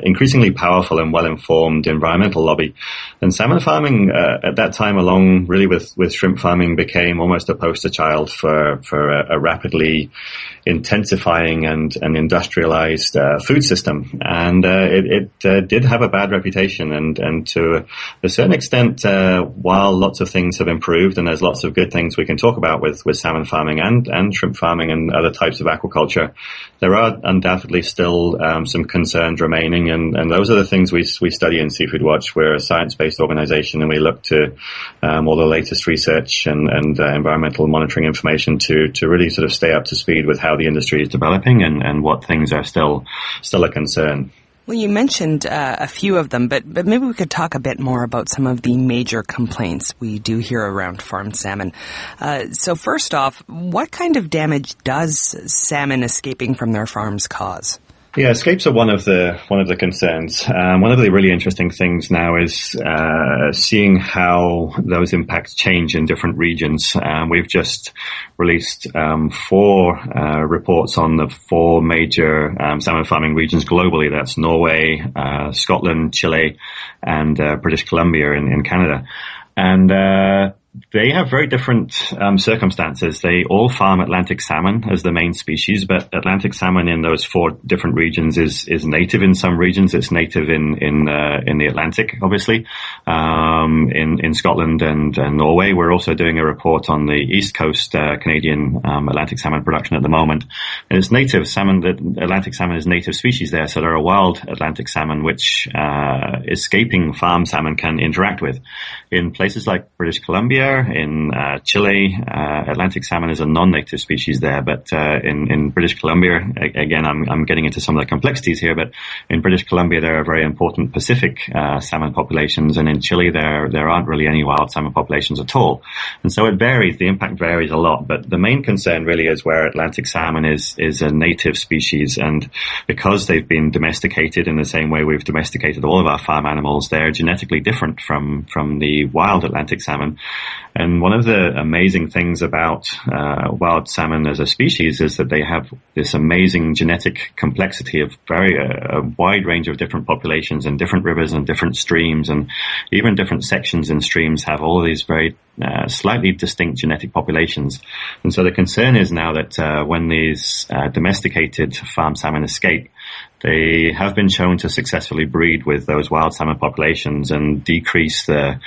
increasingly powerful and well-informed environmental lobby. And salmon farming at that time, along really with shrimp farming, became almost a poster child for a rapidly intensifying and industrialized food system. And it did have a bad reputation. And to a certain extent, while lots of things have improved and there's lots of good things we can talk about with salmon farming and shrimp farming and other types of aquaculture, there are undoubtedly still some concerns remaining, and those are the things we study in Seafood Watch. We're a science-based organization, and we look to all the latest research and environmental monitoring information to really sort of stay up to speed with how the industry is developing and what things are still a concern. Well, you mentioned a few of them, but maybe we could talk a bit more about some of the major complaints we do hear around farmed salmon. So first off, what kind of damage does salmon escaping from their farms cause? Yeah, escapes are one of the concerns. One of the really interesting things now is seeing how those impacts change in different regions. We've just released 4 reports on the 4 major salmon farming regions globally. That's Norway, Scotland, Chile, and British Columbia in Canada. And they have very different circumstances. They all farm Atlantic salmon as the main species, but Atlantic salmon in those 4 different regions is native in some regions. It's native in the Atlantic, obviously. In Scotland and Norway, we're also doing a report on the East Coast Canadian Atlantic salmon production at the moment. And it's native salmon. The Atlantic salmon is native species there, so there are wild Atlantic salmon which escaping farm salmon can interact with. In places like British Columbia, in Chile, Atlantic salmon is a non-native species there, but in British Columbia, again, I'm getting into some of the complexities here, but in British Columbia there are very important Pacific salmon populations, and in Chile there aren't really any wild salmon populations at all. And so it varies, the impact varies a lot, but the main concern really is where Atlantic salmon is a native species, and because they've been domesticated in the same way we've domesticated all of our farm animals, they're genetically different from the wild Atlantic salmon. And one of the amazing things about wild salmon as a species is that they have this amazing genetic complexity of a wide range of different populations in different rivers and different streams, and even different sections in streams have all of these very slightly distinct genetic populations. And so the concern is now that when these domesticated farm salmon escape, they have been shown to successfully breed with those wild salmon populations and decrease the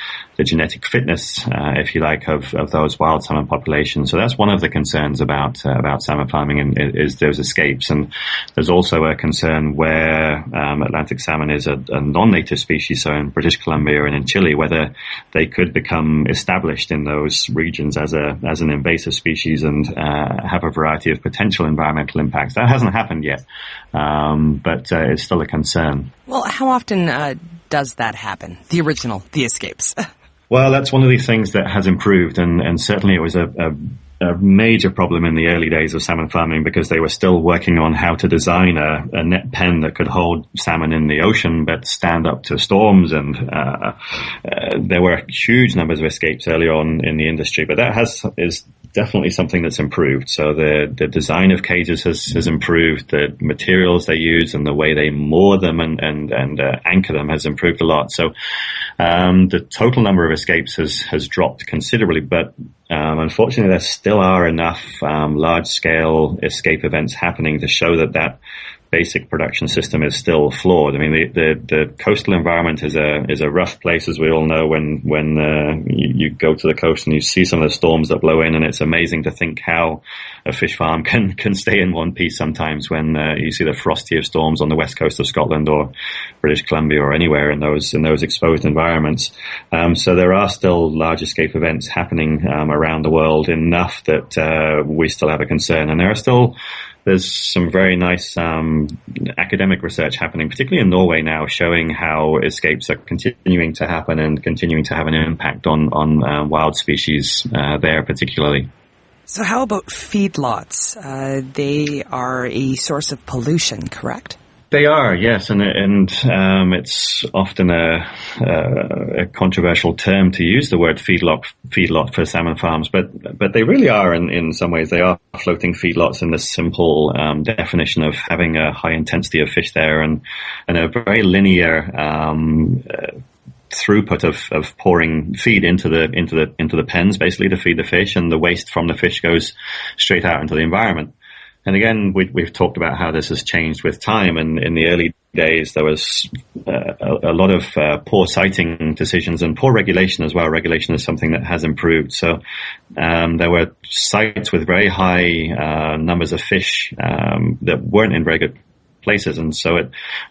genetic fitness, if you like, of those wild salmon populations. So that's one of the concerns about salmon farming is those escapes. And there's also a concern where Atlantic salmon is a non-native species, so in British Columbia and in Chile, whether they could become established in those regions as an invasive species and have a variety of potential environmental impacts. That hasn't happened yet, but it's still a concern. Well, how often does that happen? The escapes? Well, that's one of these things that has improved, and certainly it was a a major problem in the early days of salmon farming because they were still working on how to design a net pen that could hold salmon in the ocean but stand up to storms, and there were huge numbers of escapes early on in the industry, but that is definitely something that's improved. So the design of cages has improved, the materials they use and the way they moor them and anchor them has improved a lot. So the total number of escapes has dropped considerably, but unfortunately there still are enough large-scale escape events happening to show that basic production system is still flawed. I mean, the coastal environment is a rough place, as we all know, when you go to the coast and you see some of the storms that blow in, and it's amazing to think how a fish farm can stay in one piece sometimes when you see the frostier storms on the west coast of Scotland or British Columbia or anywhere in those exposed environments. So there are still large escape events happening around the world, enough that we still have a concern, and there's some very nice academic research happening, particularly in Norway now, showing how escapes are continuing to happen and continuing to have an impact on wild species there particularly. So how about feedlots? They are a source of pollution, correct? They are, yes, and it's often a controversial term to use the word feedlot for salmon farms, but they really are in some ways. They are floating feedlots in the simple definition of having a high intensity of fish there and a very linear throughput of pouring feed into the pens, basically to feed the fish, and the waste from the fish goes straight out into the environment. And again, we've talked about how this has changed with time, and in the early days there was a lot of poor siting decisions and poor regulation as well. Regulation is something that has improved. So there were sites with very high numbers of fish that weren't in very good places, and so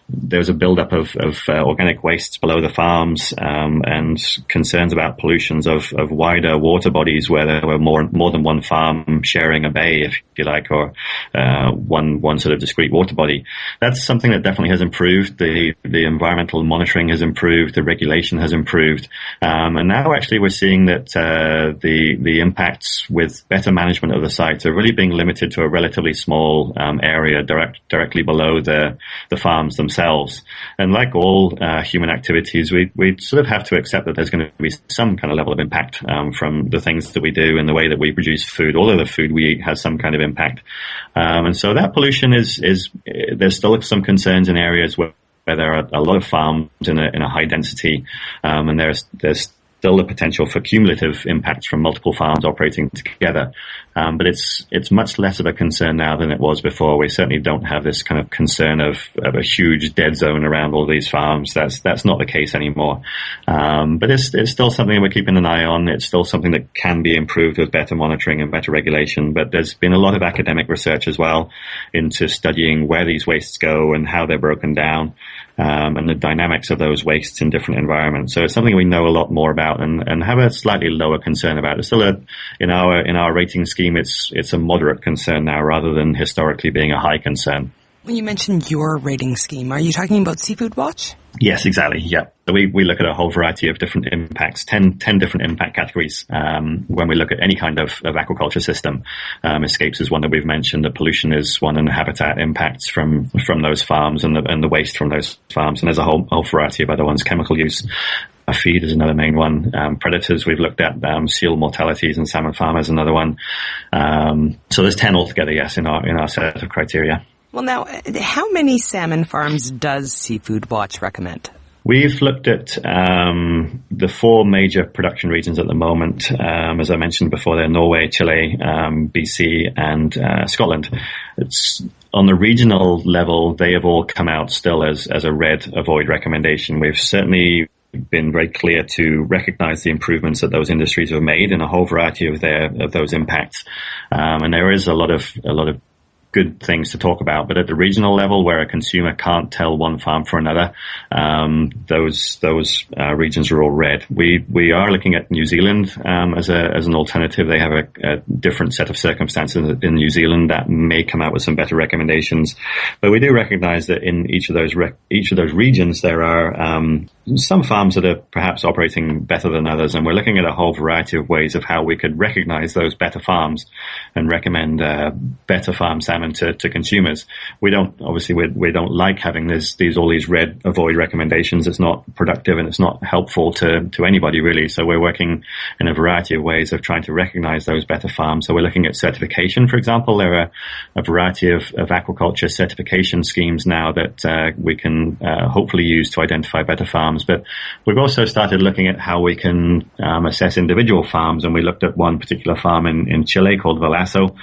there was a build-up of organic wastes below the farms, and concerns about pollutions of wider water bodies where there were more than one farm sharing a bay, if you like, or one sort of discrete water body. That's something that definitely has improved. The environmental monitoring has improved, the regulation has improved, and now actually we're seeing that the impacts with better management of the sites are really being limited to a relatively small area directly below the farms themselves. And like all human activities, we sort of have to accept that there's going to be some kind of level of impact from the things that we do and the way that we produce food. All of the food we eat has some kind of impact. And so that pollution is there's still some concerns in areas where there are a lot of farms in a high density, and there's still the potential for cumulative impacts from multiple farms operating together. But it's much less of a concern now than it was before. We certainly don't have this kind of concern of a huge dead zone around all these farms. That's not the case anymore. But it's still something we're keeping an eye on. It's still something that can be improved with better monitoring and better regulation. But there's been a lot of academic research as well into studying where these wastes go and how they're broken down, and the dynamics of those wastes in different environments. So it's something we know a lot more about and have a slightly lower concern about. It's still in our rating scheme, it's a moderate concern now rather than historically being a high concern. When you mentioned your rating scheme, are you talking about Seafood Watch? Yes, exactly. Yeah. So we look at a whole variety of different impacts, 10 different impact categories, when we look at any kind of aquaculture system. Escapes is one that we've mentioned. The pollution is one, and the habitat impacts from those farms and the waste from those farms. And there's a whole variety of other ones. Chemical use. Feed is another main one. Predators we've looked at, seal mortalities and salmon farmers another one. So there's 10 altogether, yes, in our set of criteria. Well, now, how many salmon farms does Seafood Watch recommend? We've looked at the 4 major production regions at the moment. As I mentioned before, they're Norway, Chile, BC, and Scotland. It's on the regional level, they have all come out still as a red avoid recommendation. We've certainly been very clear to recognize the improvements that those industries have made in a whole variety of those impacts. And there is a lot of good things to talk about, but at the regional level where a consumer can't tell one farm for another, those regions are all red. We are looking at New Zealand as an alternative. They have a different set of circumstances in New Zealand that may come out with some better recommendations, but we do recognize that in each of those regions there are some farms that are perhaps operating better than others, and we're looking at a whole variety of ways of how we could recognize those better farms and recommend better farm salmon to consumers. We don't like having all these red avoid recommendations. It's not productive and it's not helpful to anybody really. So we're working in a variety of ways of trying to recognize those better farms. So we're looking at certification, for example. There are a variety of aquaculture certification schemes now that we can hopefully use to identify better farms. But we've also started looking at how we can assess individual farms, and we looked at one particular farm in Chile called Velasco.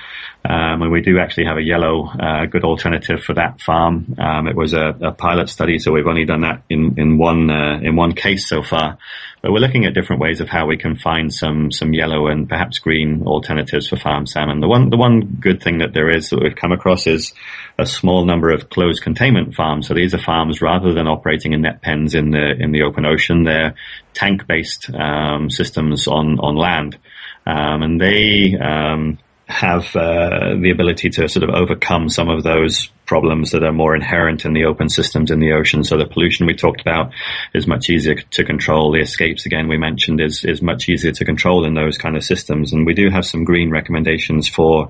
And we do actually have a yellow good alternative for that farm. It was a pilot study, so we've only done that in one case so far. But we're looking at different ways of how we can find some yellow and perhaps green alternatives for farm salmon. The one good thing that there is that we've come across is a small number of closed containment farms. So these are farms, rather than operating in net pens in the open ocean, they're tank-based systems on land, and they have the ability to sort of overcome some of those problems that are more inherent in the open systems in the ocean. So the pollution we talked about is much easier to control. The escapes, again, we mentioned is much easier to control in those kind of systems. And we do have some green recommendations for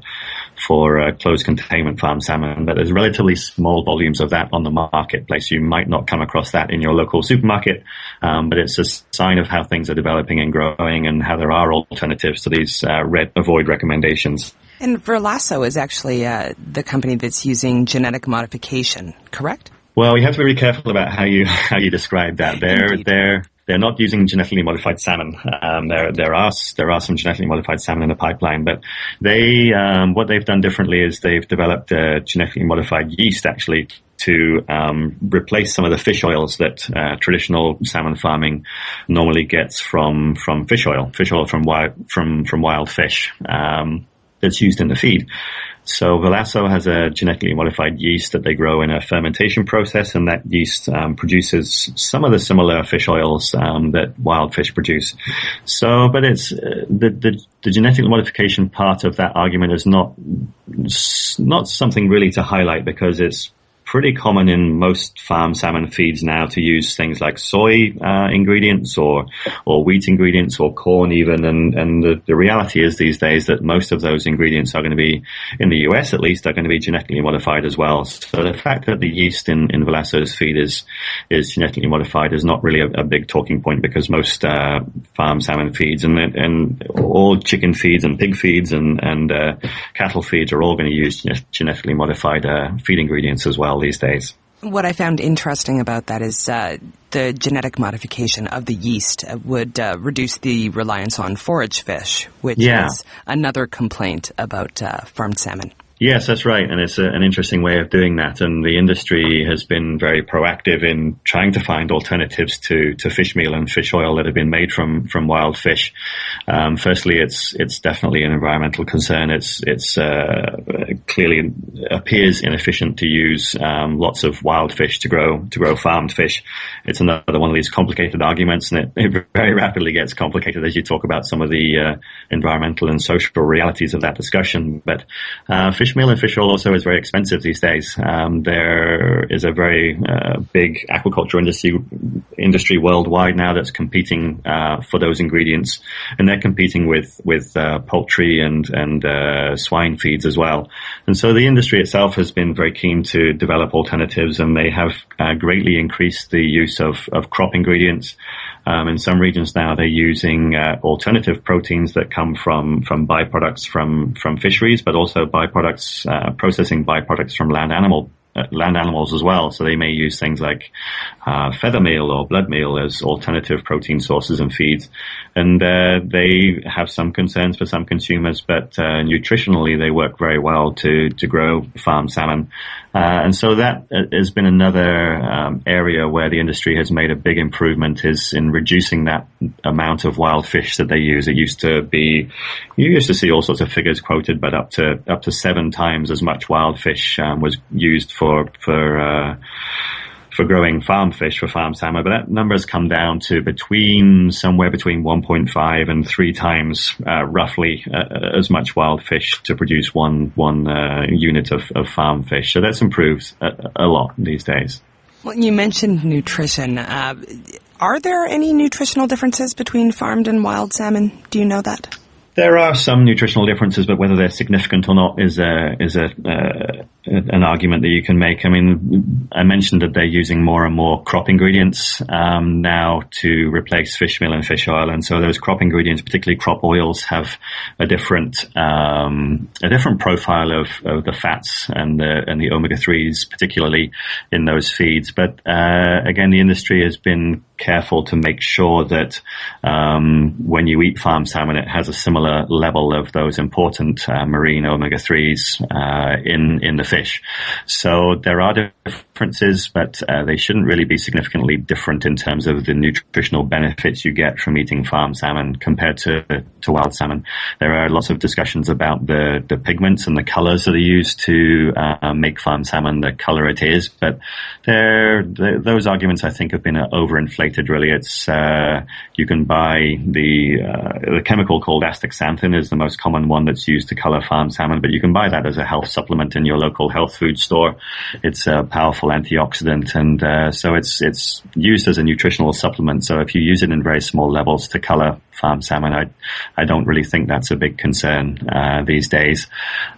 closed containment farm salmon, but there's relatively small volumes of that on the marketplace. You might not come across that in your local supermarket, but it's a sign of how things are developing and growing and how there are alternatives to these red avoid recommendations. And Velasco is actually the company that's using genetic modification, correct? Well, you have to be really careful about how you describe that. They're not using genetically modified salmon. There are some genetically modified salmon in the pipeline, but what they've done differently is they've developed a genetically modified yeast actually to replace some of the fish oils that traditional salmon farming normally gets from fish oil from wild fish. That's used in the feed. So Velasco has a genetically modified yeast that they grow in a fermentation process, and that yeast produces some of the similar fish oils that wild fish produce. So, but it's the genetic modification part of that argument is not something really to highlight, because it's pretty common in most farm salmon feeds now to use things like soy ingredients or wheat ingredients or corn even, and the reality is these days that most of those ingredients are going to be, in the US at least, are going to be genetically modified as well. So the fact that the yeast in Velasco's feed is genetically modified is not really a big talking point, because most farm salmon feeds and all chicken feeds and pig feeds and cattle feeds are all going to use genetically modified feed ingredients as well these days. What I found interesting about that is the genetic modification of the yeast would reduce the reliance on forage fish, which is another complaint about farmed salmon. Yes, that's right. And it's an interesting way of doing that. And the industry has been very proactive in trying to find alternatives to fish meal and fish oil that have been made from wild fish. Firstly, it's definitely an environmental concern. It's clearly appears inefficient to use lots of wild fish to grow farmed fish. It's another one of these complicated arguments, and it very rapidly gets complicated as you talk about some of the environmental and social realities of that discussion. But fish meal and fish oil also is very expensive these days. There is a very big aquaculture industry worldwide now that's competing for those ingredients, and they're competing with poultry and swine feeds as well. And so the industry itself has been very keen to develop alternatives, and they have greatly increased the use of crop ingredients. In some regions now, they're using alternative proteins that come from byproducts from fisheries, but also processing byproducts from land animals as well. So they may use things like feather meal or blood meal as alternative protein sources and feeds. And they have some concerns for some consumers, but nutritionally they work very well to grow farm salmon. And so that has been another area where the industry has made a big improvement, is in reducing that amount of wild fish that they use. It used to be, you used to see all sorts of figures quoted, but up to 7 times as much wild fish was used for growing farm fish, for farm salmon, but that number has come down to somewhere between 1.5 and 3 times roughly as much wild fish to produce one unit of farm fish. So that's improved a lot these days. Well, you mentioned nutrition. Are there any nutritional differences between farmed and wild salmon? Do you know that? There are some nutritional differences, but whether they're significant or not is an argument that you can make. I mean, I mentioned that they're using more and more crop ingredients now to replace fish meal and fish oil, and so those crop ingredients, particularly crop oils, have a different profile of the fats and the omega-3s, particularly in those feeds. But again, the industry has been careful to make sure that when you eat farm salmon, it has a similar level of those important marine omega-3s in the fish. So there are differences, but they shouldn't really be significantly different in terms of the nutritional benefits you get from eating farm salmon compared to wild salmon. There are lots of discussions about the pigments and the colors that are used to make farm salmon the color it is, but those arguments, I think, have been overinflated. Really, it's you can buy the chemical called astaxanthin is the most common one that's used to color farm salmon, but you can buy that as a health supplement in your local health food store. It's a powerful antioxidant, and so it's used as a nutritional supplement. So if you use it in very small levels to color farm salmon, I don't really think that's a big concern these days.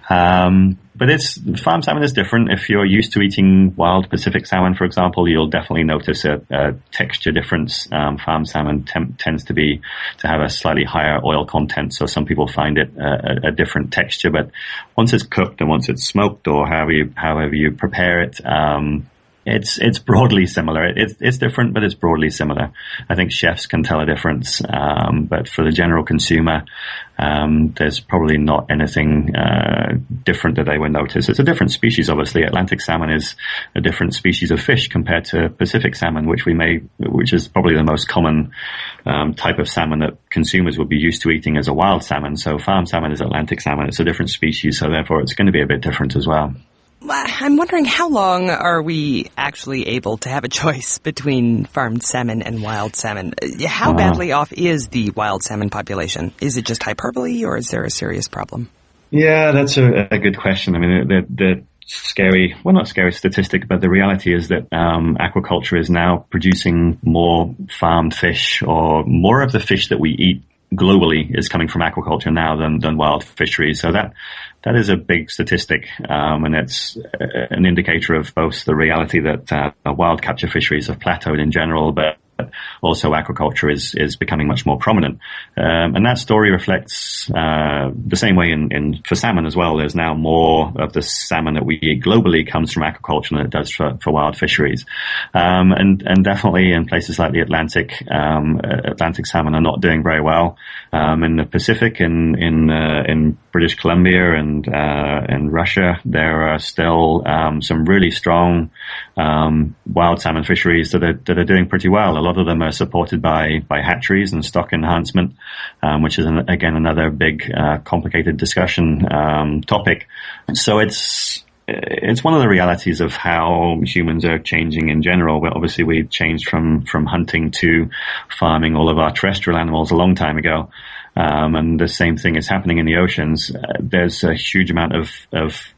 But farm salmon is different. If you're used to eating wild Pacific salmon, for example, you'll definitely notice a texture difference. Farm salmon tends to have a slightly higher oil content, so some people find it a different texture. But once it's cooked and once it's smoked, or however you prepare it, it's broadly similar. It's different, but it's broadly similar. I think chefs can tell a difference, but for the general consumer, there's probably not anything different that they would notice. It's a different species, obviously. Atlantic salmon is a different species of fish compared to Pacific salmon, which is probably the most common type of salmon that consumers would be used to eating as a wild salmon. So farm salmon is Atlantic salmon. It's a different species, so therefore it's going to be a bit different as well. I'm wondering, how long are we actually able to have a choice between farmed salmon and wild salmon? How badly off is the wild salmon population? Is it just hyperbole, or is there a serious problem? Yeah, that's a good question. I mean, the scary, well, not scary statistic, but the reality is that aquaculture is now producing more farmed fish, or more of the fish that we eat globally is coming from aquaculture now than wild fisheries. So that is a big statistic, and it's an indicator of both the reality that wild capture fisheries have plateaued in general, but also aquaculture is becoming much more prominent. And that story reflects the same way for salmon as well. There's now more of the salmon that we eat globally comes from aquaculture than it does for wild fisheries. And definitely in places like the Atlantic salmon are not doing very well. In the Pacific, in British Columbia and Russia, there are still some really strong wild salmon fisheries that are doing pretty well. A lot of them are supported by hatcheries and stock enhancement, which is again another big complicated discussion topic. So it's one of the realities of how humans are changing in general. But obviously, we changed from hunting to farming all of our terrestrial animals a long time ago. And the same thing is happening in the oceans. There's a huge amount of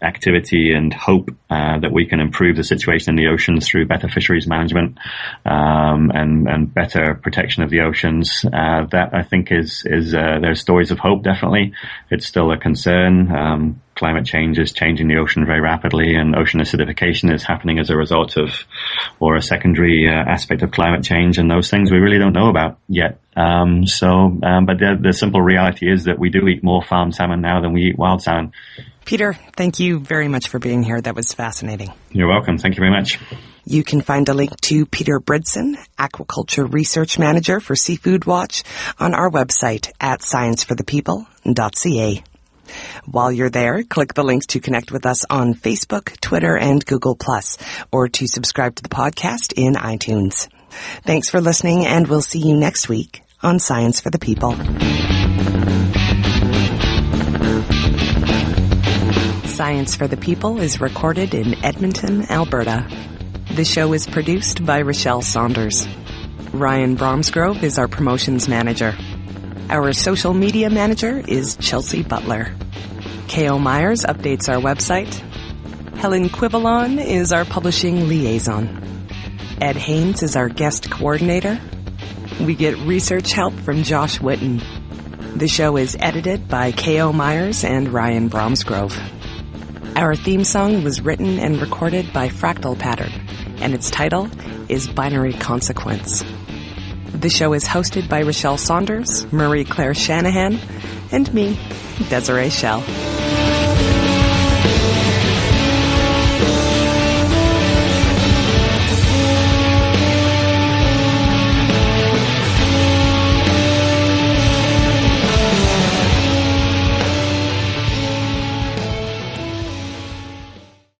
activity and hope that we can improve the situation in the oceans through better fisheries management and better protection of the oceans. That I think there's stories of hope, definitely. It's still a concern. Climate change is changing the ocean very rapidly, and ocean acidification is happening as a result of, or a secondary aspect of climate change, and those things we really don't know about yet. But the simple reality is that we do eat more farmed salmon now than we eat wild salmon. Peter, thank you very much for being here. That was fascinating. You're welcome. Thank you very much. You can find a link to Peter Bridson, Aquaculture Research Manager for Seafood Watch, on our website at scienceforthepeople.ca. While you're there, click the links to connect with us on Facebook, Twitter, and Google+, or to subscribe to the podcast in iTunes. Thanks for listening, and we'll see you next week on Science for the People. Science for the People is recorded in Edmonton, Alberta. The show is produced by Rochelle Saunders. Ryan Bromsgrove is our promotions manager. Our social media manager is Chelsea Butler. K.O. Myers updates our website. Helen Quivalon is our publishing liaison. Ed Haynes is our guest coordinator. We get research help from Josh Witten. The show is edited by K.O. Myers and Ryan Bromsgrove. Our theme song was written and recorded by Fractal Pattern, and its title is Binary Consequence. The show is hosted by Rochelle Saunders, Marie Claire Shanahan, and me, Desiree Schell.